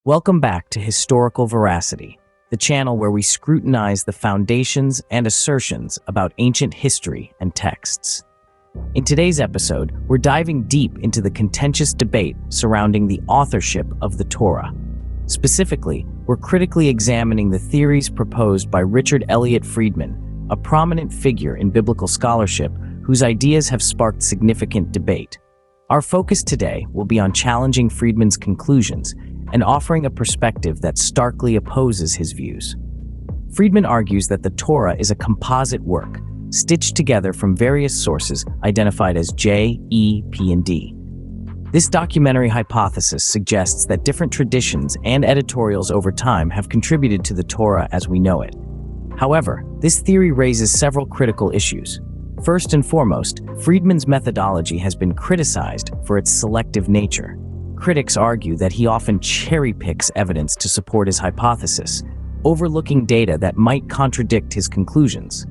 Welcome back to Historical Veracity, the channel where we scrutinize the foundations and assertions about ancient history and texts. In today's episode, we're diving deep into the contentious debate surrounding the authorship of the Torah. Specifically, we're critically examining the theories proposed by Richard Elliott Friedman, a prominent figure in biblical scholarship whose ideas have sparked significant debate. Our focus today will be on challenging Friedman's conclusions and offering a perspective that starkly opposes his views. Friedman argues that the Torah is a composite work, stitched together from various sources identified as J, E, P, and D. This documentary hypothesis suggests that different traditions and editorials over time have contributed to the Torah as we know it. However, this theory raises several critical issues. First and foremost, Friedman's methodology has been criticized for its selective nature. Critics argue that he often cherry-picks evidence to support his hypothesis, overlooking data that might contradict his conclusions.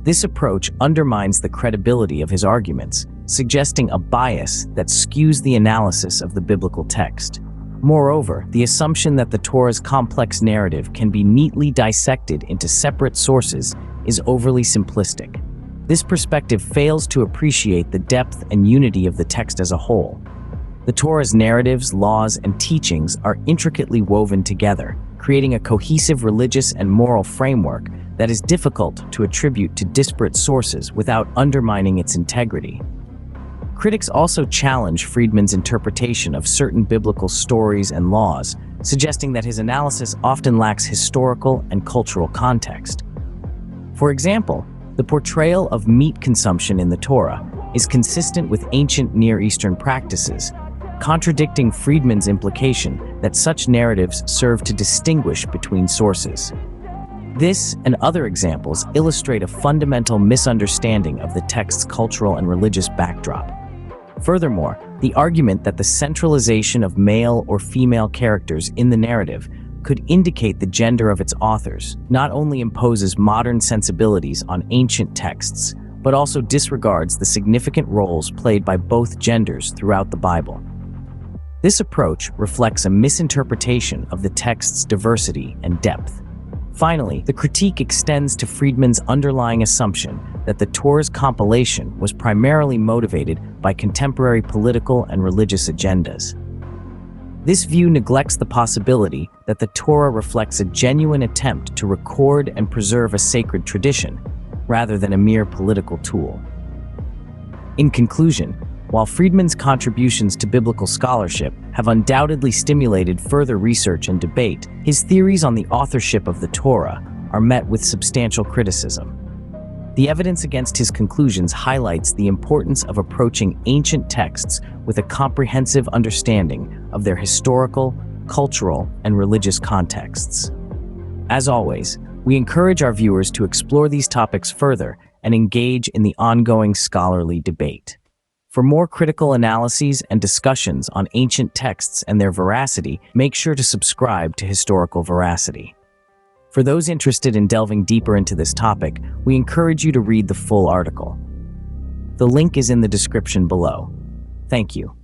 This approach undermines the credibility of his arguments, suggesting a bias that skews the analysis of the biblical text. Moreover, the assumption that the Torah's complex narrative can be neatly dissected into separate sources is overly simplistic. This perspective fails to appreciate the depth and unity of the text as a whole. The Torah's narratives, laws, and teachings are intricately woven together, creating a cohesive religious and moral framework that is difficult to attribute to disparate sources without undermining its integrity. Critics also challenge Friedman's interpretation of certain biblical stories and laws, suggesting that his analysis often lacks historical and cultural context. For example, the portrayal of meat consumption in the Torah is consistent with ancient Near Eastern practices, contradicting Friedman's implication that such narratives serve to distinguish between sources. This and other examples illustrate a fundamental misunderstanding of the text's cultural and religious backdrop. Furthermore, the argument that the centralization of male or female characters in the narrative could indicate the gender of its authors not only imposes modern sensibilities on ancient texts, but also disregards the significant roles played by both genders throughout the Bible. This approach reflects a misinterpretation of the text's diversity and depth. Finally, the critique extends to Friedman's underlying assumption that the Torah's compilation was primarily motivated by contemporary political and religious agendas. This view neglects the possibility that the Torah reflects a genuine attempt to record and preserve a sacred tradition, rather than a mere political tool. In conclusion, while Friedman's contributions to biblical scholarship have undoubtedly stimulated further research and debate, his theories on the authorship of the Torah are met with substantial criticism. The evidence against his conclusions highlights the importance of approaching ancient texts with a comprehensive understanding of their historical, cultural, and religious contexts. As always, we encourage our viewers to explore these topics further and engage in the ongoing scholarly debate. For more critical analyses and discussions on ancient texts and their veracity, make sure to subscribe to Historical Veracity. For those interested in delving deeper into this topic, we encourage you to read the full article. The link is in the description below. Thank you.